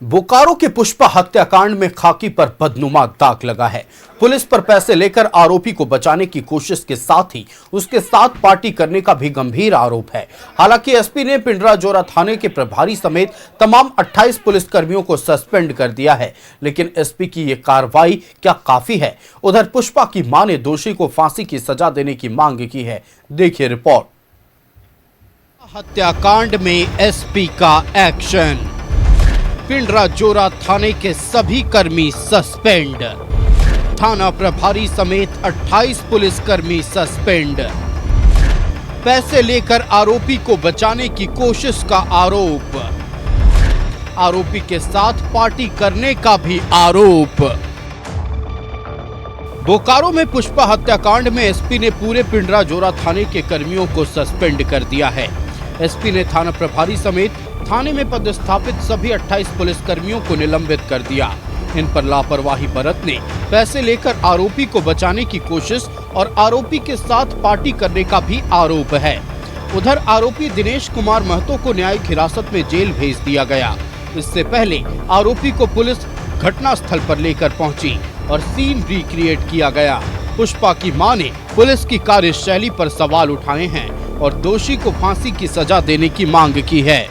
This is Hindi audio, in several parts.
बोकारो के पुष्पा हत्याकांड में खाकी पर बदनुमा दाग लगा है। पुलिस पर पैसे लेकर आरोपी को बचाने की कोशिश के साथ ही उसके साथ पार्टी करने का भी गंभीर आरोप है। हालांकि एसपी ने पिंडरा जोरा थाने के प्रभारी समेत तमाम 28 पुलिसकर्मियों को सस्पेंड कर दिया है, लेकिन एसपी की यह कार्रवाई क्या काफी है? उधर पुष्पा की मां ने दोषी को फांसी की सजा देने की मांग की है। देखिए रिपोर्ट। हत्याकांड में एसपी का एक्शन। पिंडरा जोरा थाने के सभी कर्मी सस्पेंड। थाना प्रभारी समेत 28 पुलिसकर्मी सस्पेंड। पैसे लेकर आरोपी को बचाने की कोशिश का आरोप। आरोपी के साथ पार्टी करने का भी आरोप। बोकारो में पुष्पा हत्याकांड में एसपी ने पूरे पिंडरा जोरा थाने के कर्मियों को सस्पेंड कर दिया है। एसपी ने थाना प्रभारी समेत थाने में पदस्थापित सभी 28 पुलिसकर्मियों को निलंबित कर दिया। इन पर लापरवाही बरतने, पैसे लेकर आरोपी को बचाने की कोशिश और आरोपी के साथ पार्टी करने का भी आरोप है। उधर आरोपी दिनेश कुमार महतो को न्यायिक हिरासत में जेल भेज दिया गया। इससे पहले आरोपी को पुलिस घटनास्थल पर लेकर पहुंची और सीन रिक्रिएट किया गया। पुष्पा की मां ने पुलिस की कार्यशैली पर सवाल उठाए हैं और दोषी को फांसी की सजा देने की मांग की है।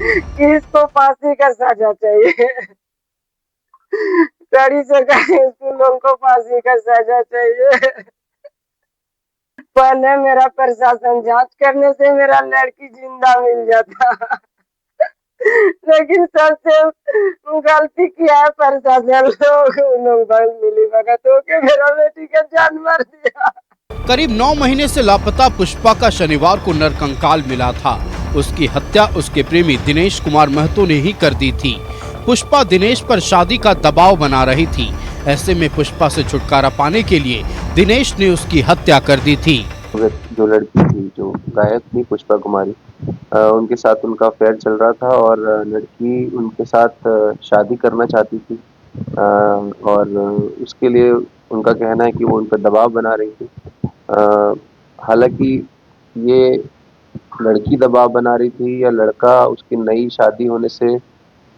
इसको फांसी का सजा चाहिए, कड़ी से कड़ी इसको लोगों को फांसी का सजा चाहिए। पहले मेरा प्रशासन जांच करने से मेरा लड़की जिंदा मिल जाता, लेकिन सबसे गलती किया है प्रशासन लोग मिली भगत होके मेरा बेटी का जान मार दिया। करीब 9 महीने से लापता पुष्पा का शनिवार को नरकंकाल मिला था। उसकी हत्या उसके प्रेमी दिनेश कुमार महतो ने ही कर दी थी। पुष्पा दिनेश पर शादी का दबाव बना रही थी। ऐसे में पुष्पा से छुटकारा पाने के लिए दिनेश ने उसकी हत्या कर दी थी। जो लड़की थी, जो गायक थी पुष्पा कुमारी, उनके साथ उनका अफेयर चल रहा था और लड़की उनके साथ शादी करना चाहती थी और उसके लिए उनका कहना है कि वो उन पर दबाव बना रही थी। हालांकि ये लड़की दबाव बना रही थी या लड़का उसकी नई शादी होने से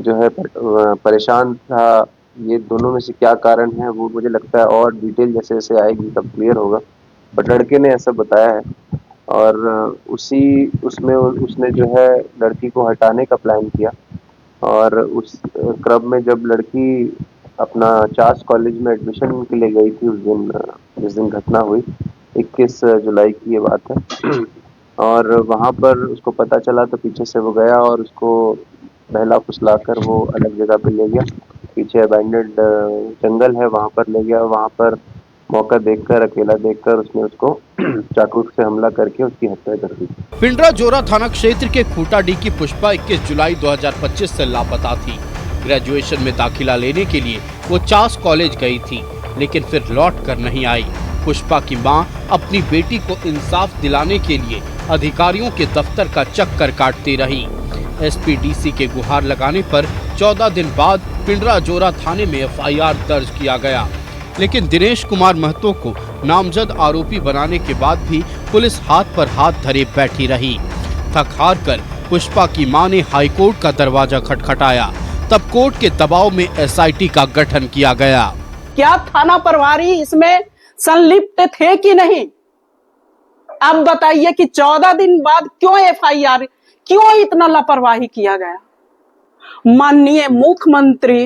जो है परेशान था, ये दोनों में से क्या कारण है वो मुझे लगता है और डिटेल जैसे जैसे आएगी तब क्लियर होगा। बट लड़के ने ऐसा बताया है और उसमें उसने जो है लड़की को हटाने का प्लान किया और उस क्रम में जब लड़की अपना चार्ल्स कॉलेज में एडमिशन के लिए गई थी उस दिन, जिस दिन घटना हुई 21 जुलाई की ये बात है, और वहाँ पर उसको पता चला तो पीछे से वो गया और उसको बहला फुसलाकर वो अलग जगह पे ले गया। पीछे अबैंडन्ड जंगल है, वहाँ पर ले गया। वहाँ पर मौका देखकर, अकेला देखकर उसने उसको चाकू से हमला करके उसकी हत्या कर दी। पिंडरा जोरा थाना क्षेत्र के खूटाडीह की पुष्पा 21 जुलाई 2025 से लापता थी। ग्रेजुएशन में दाखिला लेने के लिए वो चार्ल्स कॉलेज गई थी, लेकिन फिर लौट कर नहीं आई। पुष्पा की मां अपनी बेटी को इंसाफ दिलाने के लिए अधिकारियों के दफ्तर का चक्कर काटती रही। एसपीडीसी के गुहार लगाने पर 14 दिन बाद पिंडरा जोरा थाने में एफआईआर दर्ज किया गया, लेकिन दिनेश कुमार महतो को नामजद आरोपी बनाने के बाद भी पुलिस हाथ पर हाथ धरे बैठी रही। थक हार कर पुष्पा की मां ने हाईकोर्ट का दरवाजा खटखटाया। तब कोर्ट के दबाव में एसआईटी का गठन किया गया। क्या थाना प्रभारी इसमें संलिप्त थे कि नहीं? अब बताइए कि 14 दिन बाद क्यों एफआईआर, क्यों इतना लापरवाही किया गया? माननीय मुख्यमंत्री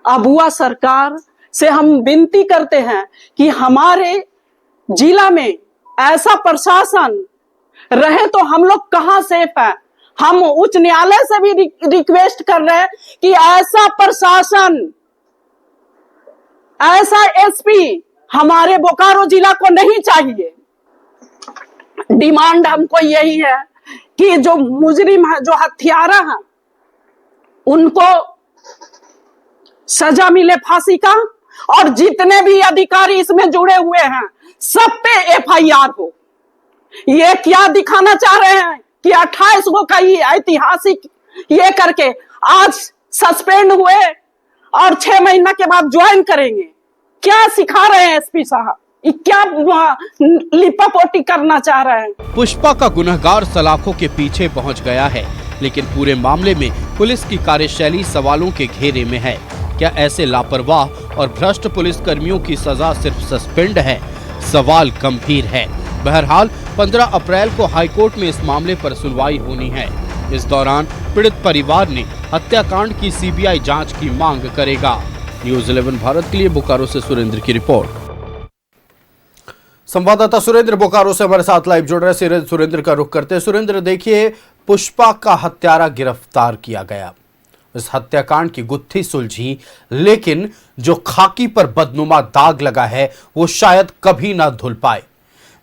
अबुआ सरकार से हम विनती करते हैं कि हमारे जिला में ऐसा प्रशासन रहे तो हम लोग कहां सेफ है। हम उच्च न्यायालय से भी रिक्वेस्ट कर रहे हैं कि ऐसा प्रशासन, ऐसा एसपी हमारे बोकारो जिला को नहीं चाहिए। डिमांड हमको यही है कि जो मुजरिम है, जो हत्यारा है, उनको सजा मिले फांसी का, और जितने भी अधिकारी इसमें जुड़े हुए हैं सब पे एफआईआर हो। ये क्या दिखाना चाह रहे हैं कि 28 को का ये ऐतिहासिक ये करके आज सस्पेंड हुए और 6 महीना के बाद ज्वाइन करेंगे। क्या सिखा रहे हैं एसपी साहब? क्या लिपापोटी करना चाह रहे हैं? पुष्पा का गुनहगार सलाखों के पीछे पहुंच गया है, लेकिन पूरे मामले में पुलिस की कार्यशैली सवालों के घेरे में है। क्या ऐसे लापरवाह और भ्रष्ट पुलिस कर्मियों की सजा सिर्फ सस्पेंड है? सवाल गंभीर है। बहरहाल 15 अप्रैल को हाईकोर्ट में इस मामले पर सुनवाई होनी है। इस दौरान पीड़ित परिवार ने हत्याकांड की सीबीआई जांच की मांग करेगा। न्यूज़ 11 भारत के लिए बोकारो से सुरेंद्र की रिपोर्ट। संवाददाता सुरेंद्र बोकारो से हमारे साथ लाइव जुड़ रहे हैं। सुरेंद्र का रुख करते हैं। सुरेंद्र, देखिए, पुष्पा का हत्यारा गिरफ्तार किया गया, इस हत्याकांड की गुत्थी सुलझी, लेकिन जो खाकी पर बदनुमा दाग लगा है वो शायद कभी ना धुल पाए।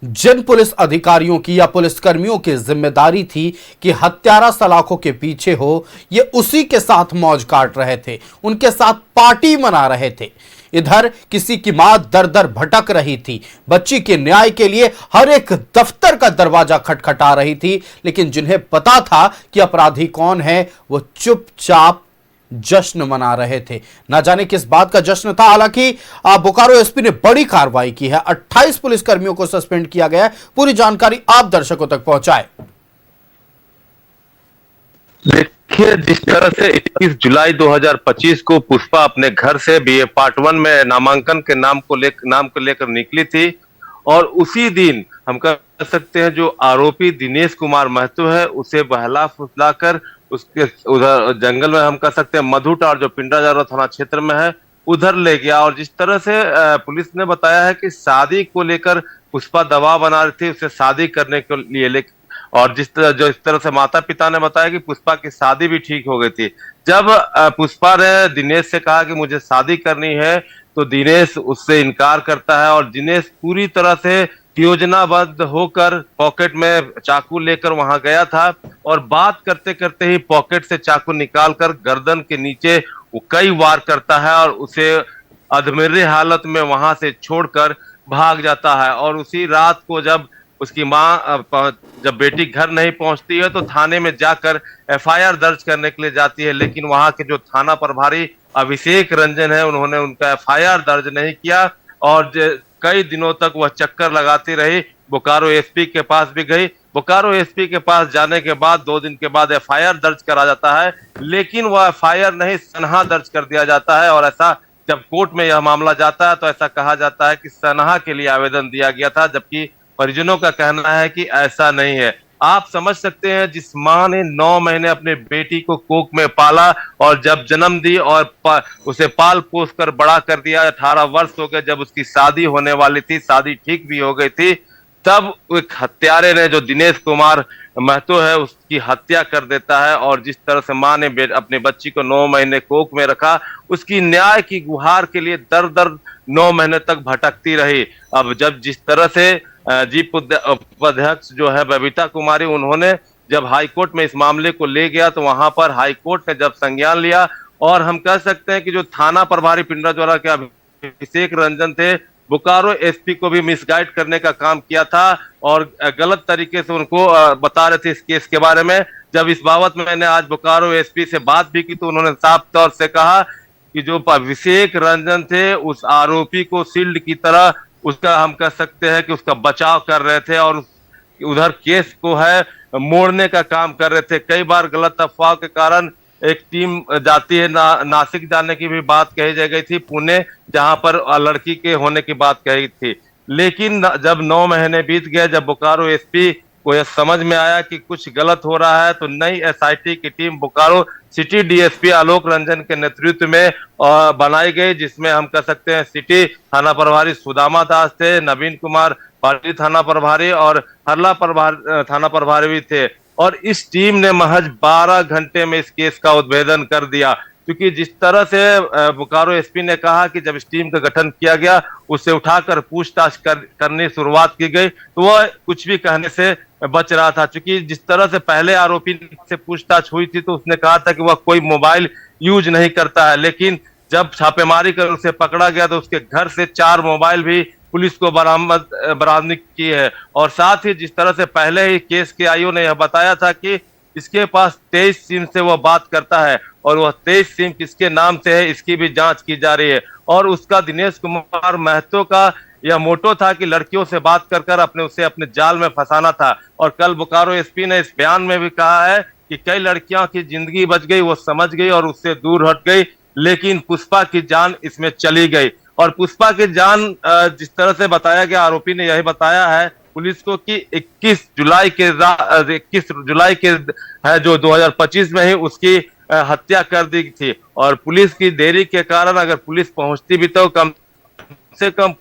जिन पुलिस अधिकारियों की या पुलिस कर्मियों की जिम्मेदारी थी कि हत्यारा सलाखों के पीछे हो, ये उसी के साथ मौज काट रहे थे, उनके साथ पार्टी मना रहे थे। इधर किसी की मां दर दर भटक रही थी, बच्ची के न्याय के लिए हर एक दफ्तर का दरवाजा खटखटा रही थी, लेकिन जिन्हें पता था कि अपराधी कौन है वो चुपचाप जश्न मना रहे थे। ना जाने किस बात का जश्न था। हालांकि बोकारो एसपी ने बड़ी कार्रवाई की है, 28 पुलिसकर्मियों को सस्पेंड किया गया है। पूरी जानकारी आप दर्शकों तक पहुंचाएं। देखिए, जिस तरह से 21 जुलाई 2025 को पुष्पा अपने घर से बीए पार्ट 1 में नामांकन के नाम को लेकर निकली थी, और उसी दिन हम कह सकते हैं जो आरोपी दिनेश कुमार महतो है उसे बहला फुसलाकर उसके उधर जंगल में, हम कह सकते हैं मधुटार जो पिंडाजारा थाना क्षेत्र में है, उधर ले गया। और जिस तरह से पुलिस ने बताया है कि शादी को लेकर पुष्पा दबाव बना रही थी उसे शादी करने के लिए, और जिस तरह से माता पिता ने बताया कि पुष्पा की शादी भी ठीक हो गई थी। जब पुष्पा ने दिनेश से कहा कि मुझे शादी करनी है तो दिनेश उससे इनकार करता है, और दिनेश पूरी तरह से योजनाबद्ध होकर पॉकेट में चाकू लेकर वहां गया था, और बात करते करते ही पॉकेट से चाकू निकालकर गर्दन के नीचे वो कई वार करता है और उसे अधमरे हालत में वहां से छोड़कर भाग जाता है। और उसी रात को जब उसकी मां जब बेटी घर नहीं पहुंचती है तो थाने में जाकर एफआईआर दर्ज करने के लिए जाती है, लेकिन वहां के जो थाना प्रभारी अभिषेक रंजन है उन्होंने उनका एफआईआर दर्ज नहीं किया, और कई दिनों तक वह चक्कर लगाती रही। बोकारो एसपी के पास भी गई। बोकारो एसपी के पास जाने के बाद 2 दिन के बाद एफआईआर दर्ज करा जाता है, लेकिन वह एफआईआर नहीं सनहा दर्ज कर दिया जाता है। और ऐसा जब कोर्ट में यह मामला जाता है तो ऐसा कहा जाता है कि सनहा के लिए आवेदन दिया गया था, जबकि परिजनों का कहना है कि ऐसा नहीं है। आप समझ सकते हैं, जिस मां ने 9 महीने अपने बेटी को कोख में पाला और जब जन्म दी और उसे पाल पोस कर बड़ा कर दिया, 18 वर्ष हो गए, जब उसकी शादी होने वाली थी, शादी ठीक भी हो गई थी, तब एक हत्यारे ने जो दिनेश कुमार महतो है उसकी हत्या कर देता है। और जिस तरह से मां ने अपने बच्ची को 9 महीने कोख में रखा, उसकी न्याय की गुहार के लिए दर दर 9 महीने तक भटकती रही। अब जब जिस तरह से जीप उपाध्यक्ष जो है बबीता कुमारी, उन्होंने जब हाईकोर्ट में इस मामले को ले गया तो वहां पर हाईकोर्ट ने जब संज्ञान लिया, और हम कह सकते हैं कि जो थाना प्रभारी पिंडाजोरा के अभिषेक रंजन थे, बोकारो एसपी को भी मिसगाइड करने का काम किया था और गलत तरीके से उनको बता रहे थे इस केस के बारे में। जब इस बाबत में मैंने आज बोकारो एसपी से बात भी की तो उन्होंने साफ तौर से कहा कि जो अभिषेक रंजन थे उस आरोपी को शील्ड की तरह उसका, हम कह सकते हैं कि उसका बचाव कर रहे थे और उधर केस को है मोड़ने का काम कर रहे थे। कई बार गलत अफवाह के कारण एक टीम जाती है, नासिक जाने की भी बात कही जा गई थी, पुणे, जहां पर लड़की के होने की बात कही थी। लेकिन जब 9 महीने बीत गए, जब बोकारो एसपी को यह समझ में आया कि कुछ गलत हो रहा है, तो नई एसआईटी की team Bokaro city DSP Alok Ranjan के नेतृत्व में बनाई गई, जिसमें हम कह सकते हैं सिटी थाना प्रभारी सुदामा दास थे, नवीन कुमार पार्टी थाना प्रभारी और हरला थाना प्रभारी भी थे। और इस टीम ने महज 12 घंटे में इस केस का उद्भेदन कर दिया, क्योंकि जिस तरह से बोकारो एसपी ने कहा कि जब इस टीम का गठन किया गया, उससे उठाकर पूछताछ करने शुरुआत की गई, तो वह कुछ भी कहने से बच रहा था। क्योंकि जिस तरह से पहले आरोपी से पूछताछ हुई थी तो उसने कहा था कि वह कोई मोबाइल यूज नहीं करता है, लेकिन जब छापेमारी कर उसे पकड़ा गया तो उसके घर से 4 मोबाइल भी पुलिस को बरामद की है। और साथ ही जिस तरह से पहले ही केस के आईओ ने यह बताया था कि इसके पास 23 सिम से वह बात करता है, और वह 23 सिम किसके नाम से है इसकी भी जांच की जा रही है। और उसका दिनेश कुमार महतो का यह मोटो था कि लड़कियों से बात कर उसे अपने जाल में फंसाना था। और कल बोकारो एसपी ने इस बयान में भी कहा है कि कई लड़कियों की जिंदगी बच गई, वो समझ गई और उससे दूर हट गई, लेकिन पुष्पा की जान इसमें चली गई। और पुष्पा की जान जिस तरह से बताया गया, आरोपी ने यही बताया है पुलिस को कि 21 जुलाई के है जो 2025 में ही उसकी हत्या कर दी थी। और पुलिस की देरी के कारण अगर पुलिस पहुंचती भी तो कम से कम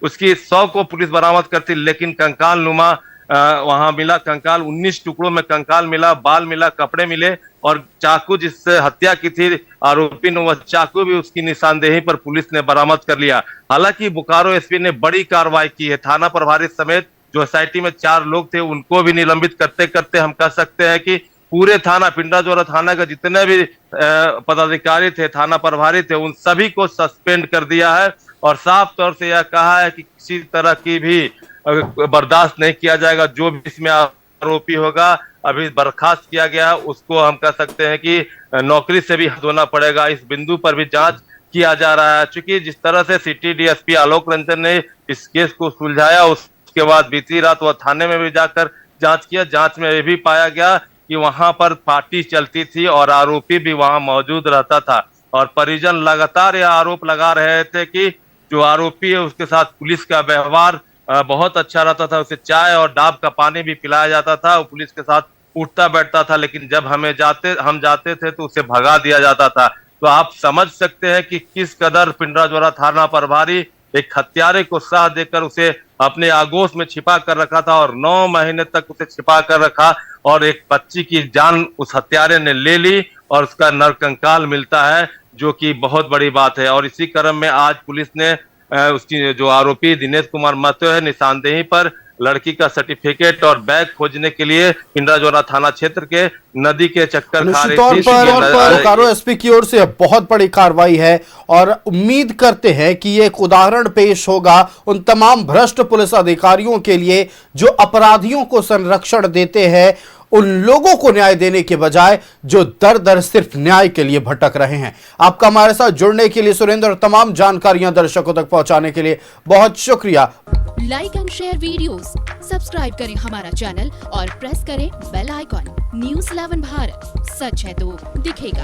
उसकी 100 को पुलिस बरामद करती, लेकिन कंकाल नुमा वहां मिला, कंकाल 19 टुकड़ों में कंकाल मिला, बाल मिला, कपड़े मिले और चाकू जिससे हत्या की थी आरोपी ने, वह चाकू भी उसकी निशानदेही पर पुलिस ने बरामद कर लिया। हालांकि बोकारो एसपी ने बड़ी कार्रवाई की है, थाना प्रभारी समेत जो एसआईटी में 4 लोग थे उनको भी निलंबित करते करते हम कह सकते हैं कि पूरे थाना पिंडराजोरा थाना के जितने भी पदाधिकारी थे, थाना प्रभारी थे, उन सभी को सस्पेंड कर दिया है और साफ तौर से यह कहा है कि किसी तरह की भी बर्दाश्त नहीं किया जाएगा। जो भी इसमें आरोपी होगा अभी बर्खास्त किया गया है, उसको हम कह सकते हैं कि नौकरी से भी धोना पड़ेगा। इस बिंदु पर भी जांच किया जा रहा है। चूंकि जिस तरह से सिटी डीएसपी आलोक रंजन ने इस केस को सुलझाया, उसके बाद बीती रात वह थाने में भी जाकर जांच किया। जांच में यह भी पाया गया कि वहां पर पार्टी चलती थी और आरोपी भी वहां मौजूद रहता था। और परिजन लगातार यह आरोप लगा रहे थे कि जो आरोपी है उसके साथ पुलिस का व्यवहार बहुत अच्छा रहता था, उसे चाय और डाब का पानी भी पिलाया जाता था, वो पुलिस के साथ उठता बैठता था, लेकिन जब हम जाते थे तो उसे भगा दिया जाता था। तो आप समझ सकते हैं कि किस कदर पिंडराजोरा थाना प्रभारी एक हत्यारे को साथ देकर उसे अपने आगोश में छिपा कर रखा था और 9 महीने तक उसे छिपा कर रखा और एक बच्ची की जान उस हत्यारे ने ले ली और उसका नरकंकाल मिलता है, जो कि बहुत बड़ी बात है। और इसी क्रम में आज पुलिस ने उसकी जो आरोपी दिनेश कुमार महतो है, निशानदेही पर लड़की का सर्टिफिकेट और बैग खोजने के लिए पिंडराजोरा थाना क्षेत्र के नदी के चक्कर खा रही थी। बोकारो एसपी की ओर से बहुत बड़ी कार्रवाई है और उम्मीद करते हैं कि ये एक उदाहरण पेश होगा उन तमाम भ्रष्ट पुलिस अधिकारियों के लिए जो अपराधियों को संरक्षण देते हैं, उन लोगों को न्याय देने के बजाय जो दर दर सिर्फ न्याय के लिए भटक रहे हैं। आपका हमारे साथ जुड़ने के लिए सुरेंद्र और तमाम जानकारियां दर्शकों तक पहुंचाने के लिए बहुत शुक्रिया। Like and share videos, subscribe करें हमारा चैनल और प्रेस करें बेल आइकॉन। न्यूज़ 11 भारत, सच है तो दिखेगा।